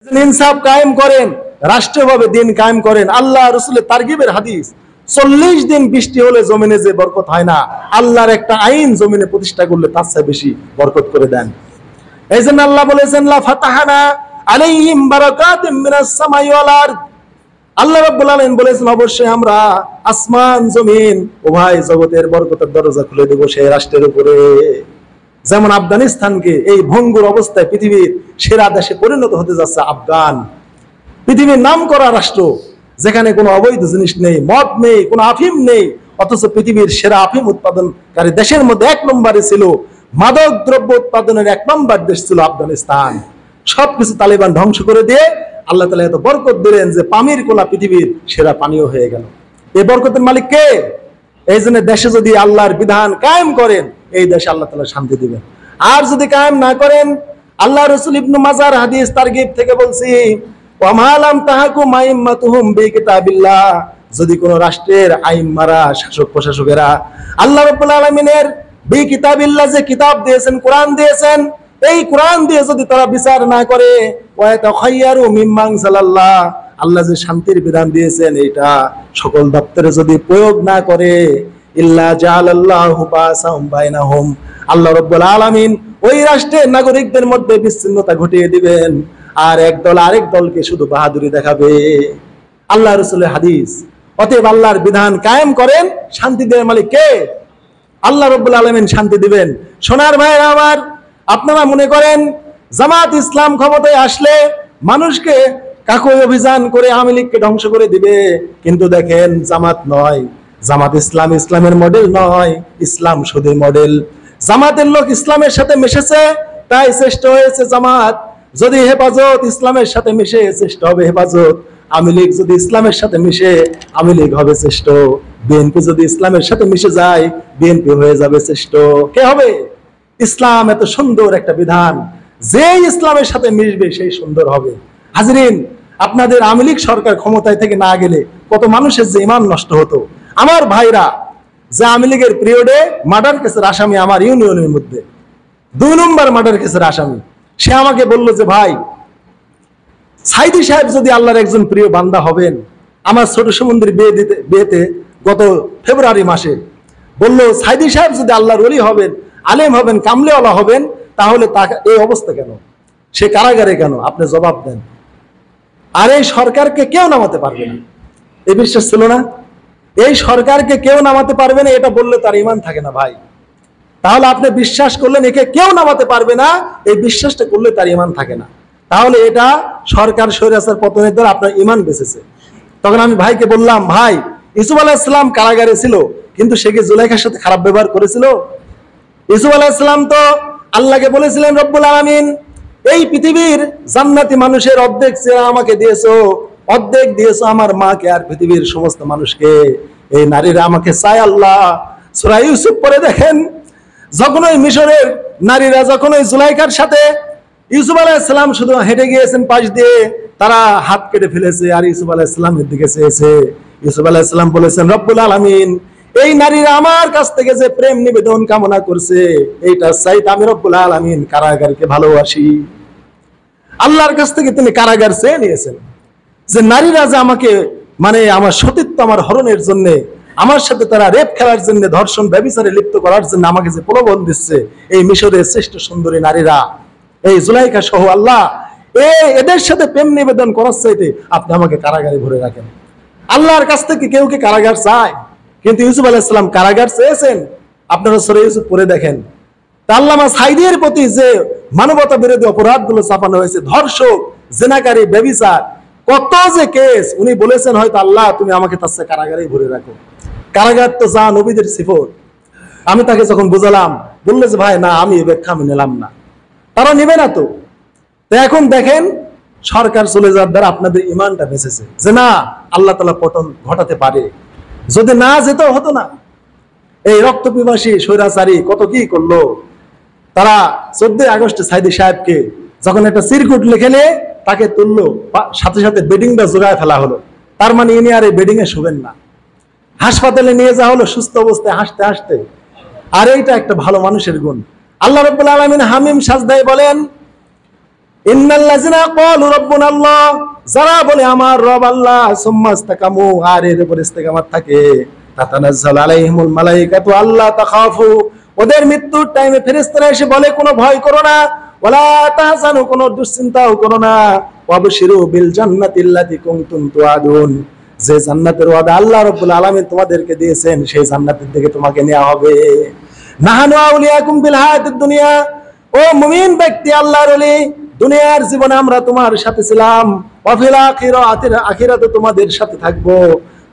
ইনসাফ কায়েম করেন, রাষ্ট্রীয়ভাবে দিন কায়েম করেন। আল্লাহ রাসূলের তারগিবের হাদিস, 40 দিন বৃষ্টি হলে জমিনে যে বরকত হয় না, আল্লাহর একটা আইন জমিনে প্রতিষ্ঠা করলে তার চেয়ে বেশি বরকত করে দেন। এই জন্য আল্লাহ বলেছেন, লা ফাতাহানা আলাইহিম বারাকাতিম মিনাস সামাই ওয়াল আরদ। আল্লাহ রাব্বুল আলামিন বলেছেন, অবশ্যই আমরা আসমান জমিন উভয় জগতের বরকতের দরজা খুলে দেব সেই রাষ্ট্রের উপরে। যেমন আফগানিস্তানকে এই ভঙ্গুর অবস্থায় পৃথিবীর সেরা দেশে পরিণত হতে যাচ্ছে আফগান, পৃথিবীর নামকরা রাষ্ট্র, যেখানে কোনো অবৈধ জিনিস নেই, মদ নেই, কোনো আফিম নেই, অথচ পৃথিবীর সেরা আফিম উৎপাদনকারী দেশের মধ্যে 1 নম্বরে ছিল। মাদক দ্রব্য উৎপাদনের 1 নম্বর দেশ ছিল আফগানিস্তান। সবকিছু তালিবান ধ্বংস করে দিয়ে আল্লাহ তাআলা এত বরকত দিলেন যে পানির কোলা পৃথিবীর সেরা পানীয় হয়ে গেল। এই বরকতের মালিক কে? এই জন্য দেশে যদি আল্লাহর বিধান কায়েম করেন, এই দেশে আল্লাহ তাআলা শান্তি দিবেন। আর যদি কায়েম না করেন, আল্লাহ রাসূল ইবনে মাজার হাদিস তারগিব থেকে বলছি, ওয়া মা লাম তাহকুম আইম্মাতুহুম বিকিতাবিল্লাহ, যদি কোন রাষ্ট্রের আইম্মারা, শাসক প্রশাসকেরা আল্লাহ রাব্বুল আলামিনের বিকিতাবিল্লাহ যে কিতাব দিয়েছেন, কোরআন দিয়েছেন, এই কোরআন দিয়ে যদি তারা বিচার না করে, ওয়া তাখায়্যারু মিম্মান সাল্লাল্লাহ, আল্লাহ যে শান্তির বিধান দিয়েছেন এটা সকল দপ্তরে যদি প্রয়োগ না করে, ইল্লা জাআলাল্লাহু বাসাম বাইনাহুম, আল্লাহ রাব্বুল আলামিন ওই রাষ্ট্রের নাগরিকদের মধ্যে বিচ্ছিন্নতা ঘটিয়ে দিবেন, আর একদল আরেক দলকে শুধু বাহাদুরি দেখাবে। আল্লাহ রাসূলের হাদিস। অতএব আল্লাহর বিধান কায়েম করেন, শান্তি দেওয়ার মালিক কে? আল্লাহ রাব্বুল আলামিন শান্তি দিবেন। সোনার ভাইরা আমার, আপনারা মনে করেন জামাত ইসলাম ক্ষমতায় আসলে মানুষকে কাকই অভিযান করে আওয়ামী লীগকে ধ্বংস করে দিবে, কিন্তু দেখেন জামাত নয়, জামাত ইসলাম ইসলামের মডেল নয়, ইসলাম শুধু মডেল। জামাতের লোক ইসলামের সাথে মিশেছে, তাই শ্রেষ্ঠ হয়েছে জামাত। যদি হেফাজত ইসলামের সাথে মিশে, শ্রেষ্ঠ হবে হেফাজত। আওয়ামী লীগ যদি ইসলামের সাথে মিশে, আওয়ামী লীগ হবে শ্রেষ্ঠ। বিএনপি যদি ইসলামের সাথে মিশে যায়, বিএনপি হয়ে যাবে শ্রেষ্ঠ। কে হবে? ইসলাম এত সুন্দর একটা বিধান, যে ইসলামের সাথে মিশবে সেই সুন্দর হবে। হাজরিন, আপনাদের আওয়ামী লীগ সরকার ক্ষমতায় থেকে না গেলে কত মানুষের যে ঈমান নষ্ট হতো। আমার ভাইরা, যে আওয়ামী লীগের পিরিয়ডে মার্ডার কেসের আসামি আমার ইউনিয়নের মধ্যে 2 নম্বর মার্ডার কেসের আসামি, সে আমাকে বলল যে ভাই, সাইদি সাহেব যদি আল্লাহর একজন প্রিয় বান্দা হবেন, আমার ছোট সমুদ্রের বিয়েতে গত ফেব্রুয়ারি মাসে বলল, সাইদি সাহেব যদি আল্লাহর ওলি হবেন, আলেম হবেন, কামলেওয়ালা হবেন, তাহলে তাকে এই অবস্থা কেন, সে কারাগারে কেন? আপনি জবাব দেন। আর এই সরকারকে কেউ নামাতে পারবে না, এই বিশ্বাস ছিল না? এই সরকারকে কেউ নামাতে পারবে না, এটা বললে তার ঈমান থাকে না ভাই। তাহলে আপনি বিশ্বাস করলেন একে কেউ নামাতে পারবে না, এই বিশ্বাসটা করলে তার ঈমান থাকে না, তাহলে এটা সরকার স্বৈরাচার পতনের দ্বারা আপনার ঈমান বেঁচেছে। তখন আমি ভাইকে বললাম, ভাই, ইউসুফ আলাইহিস সালাম কারাগারে ছিল, কিন্তু সে কি জুলাইখার সাথে খারাপ ব্যবহার করেছিল? ইউসুফ আলাইহিস সালাম তো আল্লাহকে বলেছিলেন, রব্বুল আলামিন, এই পৃথিবীর জান্নাতি মানুষের অর্ধেক চেয়ে আমাকে দিয়েছো, অর্ধেক দিয়েছো আমার মাকে আর পৃথিবীর সমস্ত মানুষকে, এই নারীরা আমাকে চায় আল্লাহ। সূরা ইউসুফ পড়ে দেখেন, যখন ওই মিশরের নারীরা যখন ওই জুলাইখার সাথে ইউসুফ আলাইহিস সালাম শুধু হেঁটে গিয়েছেন পাশ দিয়ে, তারা হাত কেটে ফেলেছে আর ইউসুফ আলাইহিস সালামের দিকে চেয়েছে। ইউসুফ আলাইহিস সালাম বলেছেন, রব্বুল আলামিন, এই নারীরা আমার কাছ থেকে যে প্রেম নিবেদন কামনা করছে, এইটা চাইতে আমি রব্বুল আলামিন কারাগারকে ভালোবাসি। আল্লাহর কাছ থেকে তিনি কারাগার চেয়ে নিয়েছেন, যে নারীরা যে আমাকে, মানে আমার সতীত্ব, আমার হরণের জন্য, আমার সাথে তারা রেপ খেলার জন্য, ধর্ষণ ব্যভিচারে লিপ্ত করার জন্য আমাকে যে প্রলোভন দিচ্ছে, এই মিশরের শ্রেষ্ঠ সুন্দরী নারীরা, এই জুলাইখা সহ, আল্লাহ এদের সাথে প্রেম নিবেদন করার চাইতে আপনি আমাকে কারাগারে ভরে রাখেন। আল্লাহর কাছ থেকে কেউ কি কারাগার চায়? কিন্তু ইউসুফ আলাইহিস সালাম কারাগার চেয়েছেন। আপনারা সূরা ইউসুফ পড়ে দেখেন, আল্লামা সাঈদীর প্রতি যে মানবতা বিরোধী অপরাধগুলো চাপানো হয়েছে, ধর্ষক, জিনাকারী, ব্যভিচার, কত যে কেস, উনি বলেছেন, হয়তো আল্লাহ তুমি আমাকে তার সাথে কারাগারেই ভরে রাখো। কারাগার তো যা নবীদের সিফত। আমি তাকে যখন বুঝালাম, বললে যে ভাই না, আমি এই ব্যাখ্যা আমি নিলাম না, তারা নেবে না। তো এখন দেখেন, সরকার চলে যাওয়ার দ্বারা আপনাদের ঈমানটা বেঁচেছে, যে না, আল্লাহ তাআলা পতন ঘটাতে পারে। যদি না যেত, হতো না। এই রক্ত পিপাসী স্বৈরাচারী কত কি করলো। তারা 14 আগস্টে সাইদি সাহেবকে যখন একটা সিরকুট লিখে নিয়ে তাকে তুললো, সাথে সাথে বেডিংটা জোগায় ফেলা হলো। তার মানে ইনি আর এই বেডিং এ শুবেন না। হাসপাতালে নিয়ে যাওয়া হলো সুস্থ অবস্থায়, হাসতে হাসতে। আর এইটা একটা ভালো মানুষের গুণ। আল্লাহ রাব্বুল আলামিন হামিম সাজদায় বলেন, ইন্নাল্লাযিনা ক্বালু রাব্বুনা আল্লাহ, যারা বলে আমার রব আল্লাহ, সুম্মা ইসতাকামু, আর এর উপর ইস্তেকামাত থাকে, তাতানাজ্জালু আলাইহিমুল মালাইকাতু আল্লা তাখাফু, ওদের মৃত্যুর টাইমে ফেরেশতারা এসে বলে কোনো ভয় করো না, ওয়ালা তাহজানু, কোনো দুশ্চিন্তাও করো না, ওয়াবশিরু বিল জান্নাতিল্লাতী কুনতুম তুআদুন, যে জান্নাতের ওয়াদা আল্লাহ রাব্বুল আলামিন তোমাদেরকে দিয়েছেন সেই জান্নাতের দিকে তোমাকে নেওয়া হবে। নাহানু আউলিয়াকুম ফিল হায়াতিদ দুনিয়া, ও মুমিন ব্যক্তি, আল্লাহর ওলি, দুনিয়ার জীবনে আমরা তোমার সাথে ছিলাম, ওয়া ফিল আখিরাতে তোমাদের সাথে থাকবো,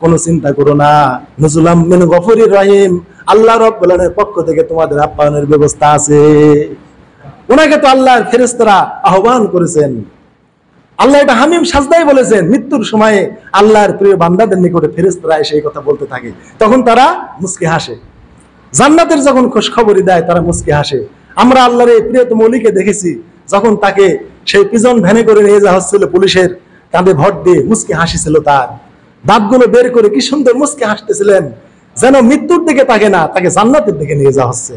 কোনো চিন্তা করো না। নুজুলাম মিন গফুরির রহিম, আল্লাহ রাব্বুল আলামিনের পক্ষ থেকে তোমাদের আপ্যায়নের ব্যবস্থা আছে। ওনাকে তো আল্লাহর ফেরেশতারা আহ্বান করেছেন, আল্লাহ এটা হামিম সাজদায় বলেছেন। মৃত্যুর সময়ে আল্লাহর প্রিয় বান্দাদের নিকটে ফেরেশতারা এসে এই কথা বলতে থাকে, তখন তারা মুস্কি হাসে। জান্নাতের যখন খোঁজ খবরই দেয় তারা মুস্কি হাসে। আমরা আল্লাহর এই প্রিয়তম ওলিকে দেখেছি, যখন তাকে সেই পিজন ভ্যানে করে নিয়ে যাওয়া হচ্ছিল, পুলিশের কাঁধে ভর দিয়ে মুস্কি হাসিছিল, তার দাঁতগুলো বের করে কি সুন্দর মুস্কি হাসতেছিলেন, যেন মৃত্যুর দিকে তাকে না, তাকে জান্নাতের দিকে নিয়ে যাওয়া হচ্ছে।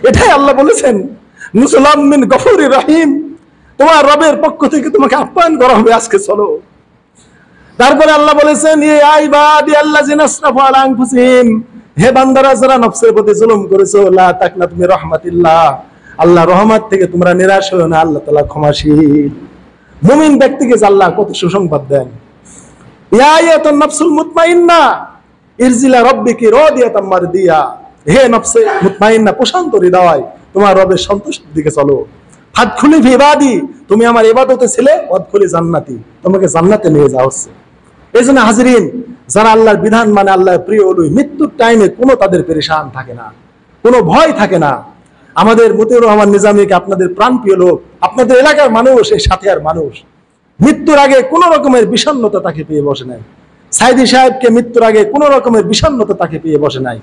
এটাই আল্লাহ বলেছেন, নুজুলাম মিন গফুরির রহিম, তোমার রবের পক্ষ থেকে তোমাকে আপ্যায়ন করা হবে, আজকে চলো। তারপরে আল্লাহ বলেছেন, ইয়া ইবাদি আল্লাযিনা আসরাফু আলা আনফুসিহিম, হে বান্দারা যারা নফসের প্রতি জুলুম করেছো, লা তাকনাতু মির রাহমাতিল্লাহ, আল্লাহ রহমত থেকে তোমরা নিরাশ হও না, আল্লাহ তাআলা ক্ষমাশীল। মুমিন ব্যক্তিকে আল্লাহ কত সুসংবাদ দেন, ইয়া আইয়াতুন নাফসুল মুতমাইন্না ইরজিলা রাব্বিকি রাদিয়াতাম মারদিয়া, হে নফসে মুতমাইন্না, প্রশান্ত হৃদয়, তোমার রবের সন্তুষ্টির দিকে চলো। ফাদখুলি ফি ইবাদি, তুমি আমার ইবাদতে ছিলে, ওয়াদখুলি জান্নাতি, তোমাকে জান্নাতে নিয়ে যাওয়া হচ্ছে। এইজন্য হাজিরিন, যারা আল্লাহর বিধান মানে, আল্লাহর প্রিয় ওলি, মৃত্যুর টাইমে কোনো তাদের পেরেশান থাকে না, কোনো ভয় থাকে না। আমাদের মতিউর রহমান নিজামীকে আপনাদের প্রাণপ্রিয় লোক, আপনাদের এলাকার মানুষ, এই সাথিয়ার মানুষ, মৃত্যুর আগে কোনো রকমের বিষণ্ণতা তাকে পেয়ে বসে নাই। সাইদি সাহেবকে মৃত্যুর আগে কোনো রকমের বিষণ্ণতা তাকে পেয়ে বসে নাই।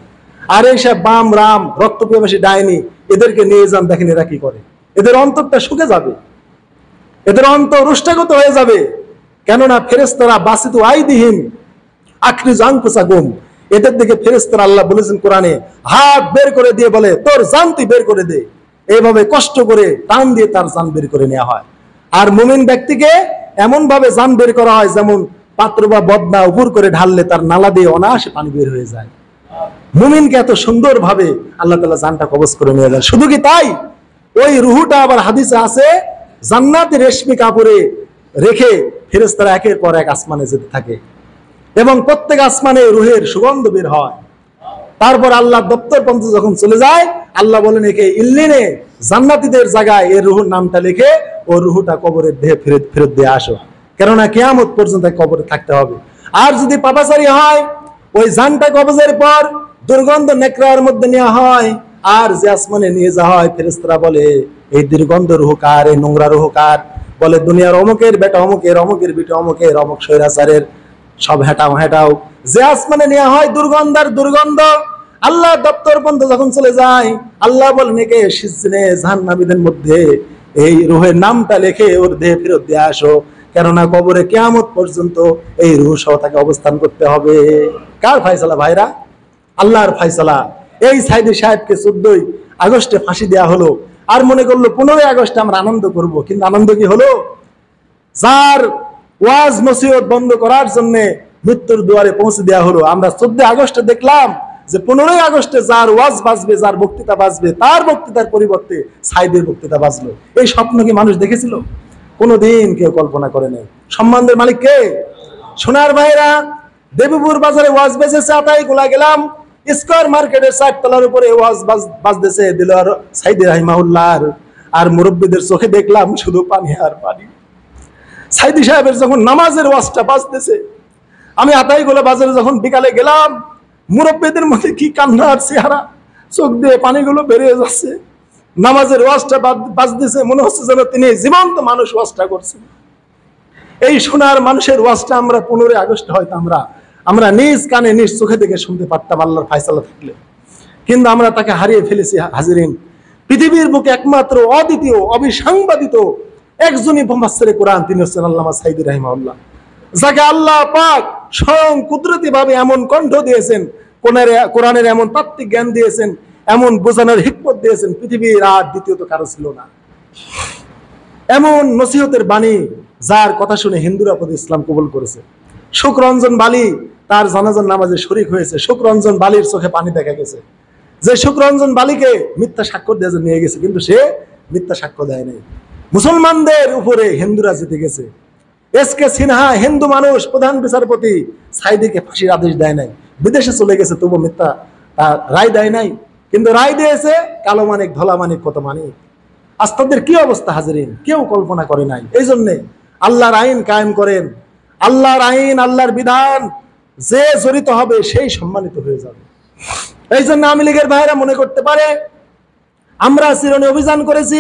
আর এই সব বাম রাম রক্তপিপাসী ডাইনি, এদেরকে নিয়ে যান, দেখেন এরা কি করে। এদের অন্তরটা শুকে যাবে, এদের অন্তর রুষ্টাগত হয়ে যাবে। কেননা ফেরেশতারা বাসিতু আইদিহিম আখরিজু আনফুসাকুম, এদের দিকে ফেরেশতারা আল্লাহ বলেছেন কোরআনে, হাত বের করে দিয়ে বলে, তোর জান তুই বের করে দে। এইভাবে কষ্ট করে টান দিয়ে তার জান বের করে নেওয়া হয়। আর মুমিন ব্যক্তিকে এমন ভাবে জান বের করা হয়, যেমন পাত্র বা বদনা উপর করে ঢাললে তার নালা দিয়ে অনায়াসে পানি বের হয়ে যায়। মুমিনকে এত সুন্দর ভাবে আল্লাহ তাআলা জানটা কবজ করে নিয়ে যান। শুধু কি তাই, ওই রুহুটা আবার হাদিসে আছে, জান্নাতের রেশমি কাপড়ে রেখে ফেরেশতারা একের পর এক আসমানে যেতে থাকে, এবং প্রত্যেক আসমানে রুহের সুগন্ধ বের হয়। তারপর আল্লাহ দপ্তর পর্যন্ত যখন চলে যায়, আল্লাহ বলেন, একে ইল্লিনে, জান্নাতীদের জায়গায় এর রুহুর নামটা লিখে ও রুহুটা কবরের দেহে ফেরত দিয়ে আসো, কেননা কিয়ামত পর্যন্ত কবরে থাকতে হবে। আর যদি পাপাচারী হয়, ওই জানটা কবজের পর দুর্গন্ধ নেকড়ার মধ্যে নেওয়া হয়, আর যে আসমানে নিয়ে যাওয়া হয়, ফেরেশতারা বলে, এই দুর্গন্ধ রুহ কার, এই নোংরা রুহ কার? বলে, দুনিয়ার অমুকের বেটা অমুকের, অমুকের বেটা অমুকের, অমুক স্বৈরাচারের, সব হেটাও হেটাও। যে আসমানে নেওয়া হয় দুর্গন্ধার দুর্গন্ধ, আল্লাহ দপ্তর পর্যন্ত যখন চলে যায়, আল্লাহ বলেন, একে সিজনে জাহান্নামীদের মধ্যে এই রুহের নামটা লিখে ওর দেহে ফেরত দিয়ে আসো, কেননা কবরে কিয়ামত পর্যন্ত এই রুহ সহ তাকে অবস্থান করতে হবে। কার ফয়সালা ভাইরা? আল্লাহর ফয়সালা। এই সাইদি সাহেবকে 14 আগস্টে ফাঁসি দেওয়া হলো, আর মনে করলো 15 আগস্টে আমরা আনন্দ করব, কিন্তু আনন্দ কি হলো? যার ওয়াজ নসিহত বন্ধ করার জন্য মৃত্যুর দুয়ারে পৌঁছে দেওয়া হলো। আমরা 14 আগস্টে দেখলাম যে 15 আগস্টে যার ওয়াজ বাজবে, যার বক্তৃতা বাজবে, তার বক্তৃতার পরিবর্তে সাইদের বক্তৃতা বাজলো। এই স্বপ্ন কি মানুষ দেখেছিল? কোনোদিন কেউ কল্পনা করে নাই। সম্মানের মালিক কে? সোনার ভাইরা, দেবীপুর বাজারে ওয়াজ বেজেছে, আতাই গোলা গেলাম, স্কয়ার মার্কেটের 4 তলার উপরে ওয়াজ বাজতেছে দিলওয়ার সাইদি রাহিমাহুল্লাহ, আর মুরব্বীদের চোখে দেখলাম শুধু পানি আর পানি। সাইদি সাহেবের যখন নামাজের ওয়াজটা বাজতেছে, আমি আতাই গোলা বাজারে যখন বিকালে গেলাম, মুরব্বীদের মধ্যে কি কান্নার চেহারা, চোখ দিয়ে পানিগুলো বেরিয়ে যাচ্ছে। নামাজের ওয়াজটা বাজতেছে, মনে হচ্ছে যেন তিনি জীবন্ত মানুষ ওয়াজটা করছেন। এই সোনার মানুষের ওয়াজটা আমরা 15 আগস্ট হয়তো আমরা নিজ কানে নিজ চোখে দেখে শুনতে পারতাম, আল্লাহর ফয়সালা থাকলে। কিন্তু আমরা তাকে হারিয়ে ফেলেছি। হাজিরিন, পৃথিবীর বুকে একমাত্র অদ্বিতীয় অবিসংবাদিত একজনই মুফাসসিরে কোরআন, তিনি হচ্ছেন আল্লামা সাইদি রাহিমাহুল্লাহ, যাকে আল্লাহ পাক স্বয়ং কুদরতি ভাবে এমন কণ্ঠ দিয়েছেন, কোরআনের এমন তাত্ত্বিক জ্ঞান দিয়েছেন, এমন বোঝানোর হিকমত দিয়েছেন, পৃথিবীর আর দ্বিতীয়ত কারো ছিল না। এমন নসিহতের বাণী যার কথা শুনে হিন্দুরা পদে ইসলাম কবুল করেছে। সুখরঞ্জন বালি তার জানাজার নামাজে শরীক হয়েছে। সুখরঞ্জন বালির চোখে পানি দেখা গেছে। যে সুখরঞ্জন বালিকে মিথ্যা সাক্ষ্য দিয়ে নিয়ে গেছে, কিন্তু সে মিথ্যা সাক্ষ্য দেয় নাই। মুসলমানদের উপরে হিন্দুরা জিতে গেছে। এসকে সিনহা হিন্দু মানুষ, প্রধান বিচারপতি সাইদিকে ফাঁসির আদেশ দেয় নাই, বিদেশে চলে গেছে, তবু মিথ্যা রায় দেয় নাই। কিন্তু রায় দিয়েছে কালো মানিক, ধলা মানিক, কত মানিক। আজ তাদের কি অবস্থা হাজিরিন, কেউ কল্পনা করে নাই। এই জন্যে আল্লাহর আইন কায়েম করেন। আল্লাহর আইন, আল্লাহর বিধান যে জড়িত হবে সেই সম্মানিত হয়ে যাবে। এই জন্য আওয়ামী লীগের ভাইরা মনে করতে পারে আমরা চিরনি অভিযান করেছি,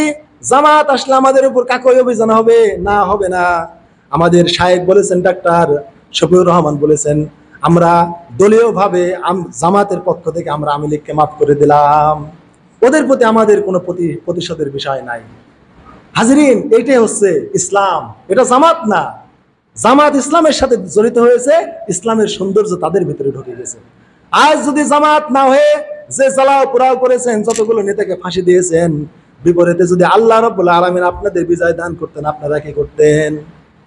জামাত আসলে আমাদের উপর কাকই অভিযান হবে। না, হবে না। আমাদের শায়েখ বলেছেন, ডাক্তার শফিউর রহমান বলেছেন, আমরা দলীয়ভাবে জামাতের পক্ষ থেকে আমরা আওয়ামী লীগকে মাফ করে দিলাম, ওদের প্রতি আমাদের কোনো প্রতিশোধের বিষয় নাই। হাজিরিন, এইটাই হচ্ছে ইসলাম, এটা জামাত না। জামাত ইসলামের সাথে জড়িত হয়েছে, ইসলামের সৌন্দর্য তাদের ভিতরে ঢুকে গেছে। আজ যদি জামাত না হয়ে যে জ্বালাও পোড়াও করেছেন, যতগুলো নেতাকে ফাঁসি দিয়েছেন, বিপরীতে যদি আল্লাহ রাব্বুল আলামিন আপনাদের বিজয় দান করতেন, আপনারা কি করতেন?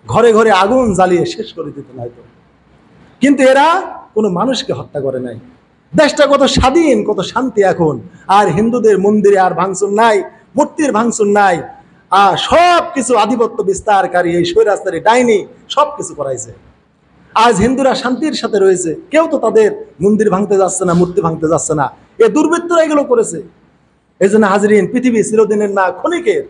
ঘরে ঘরে আগুন জ্বালিয়ে শেষ করে দিতেন হয়তো। কিন্তু এরা কোনো মানুষকে হত্যা করে নাই। দেশটা কত স্বাধীন, কত শান্তি এখন। আর হিন্দুদের মন্দিরে আর ভাঙচুর নাই, মূর্তির ভাঙচুর নাই। সব কিছু আধিপত্য বিস্তারকারী এই স্বৈরাচারী ডাইনি সব কিছু করাইছে। আজ হিন্দুরা শান্তির সাথে রয়েছে, কেউ তো তাদের মন্দির ভাঙতে যাচ্ছে না, মূর্তি ভাঙতে যাচ্ছে না। এ দুর্বৃত্তরা এগুলো করেছে। এই জন্য হাজিরিন, পৃথিবী চিরদিনের না, ক্ষণিকের।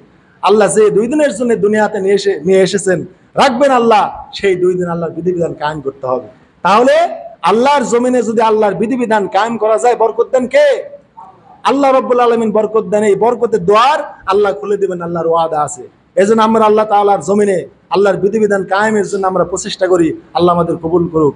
আল্লাহ যে 2 দিনের জন্য দুনিয়াতে নিয়ে এসেছেন, রাখবেন আল্লাহ, সেই 2 দিন আল্লাহর বিধিবিধান কায়েম করতে হবে। তাহলে আল্লাহর জমিনে যদি আল্লাহর বিধিবিধান কায়েম করা যায়, বরকত দেন কে? আল্লাহ রাব্বুল আলামিন বরকত দেন। এই বরকতের দ্বার আল্লাহ খুলে দিবেন, আল্লাহর ওয়াদা আছে। এজন্য আমরা আল্লাহ তাআলার জমিনে আল্লাহর বিধিবিধান কায়েমের জন্য আমরা প্রচেষ্টা করি। আল্লাহ আমাদের কবুল করুক।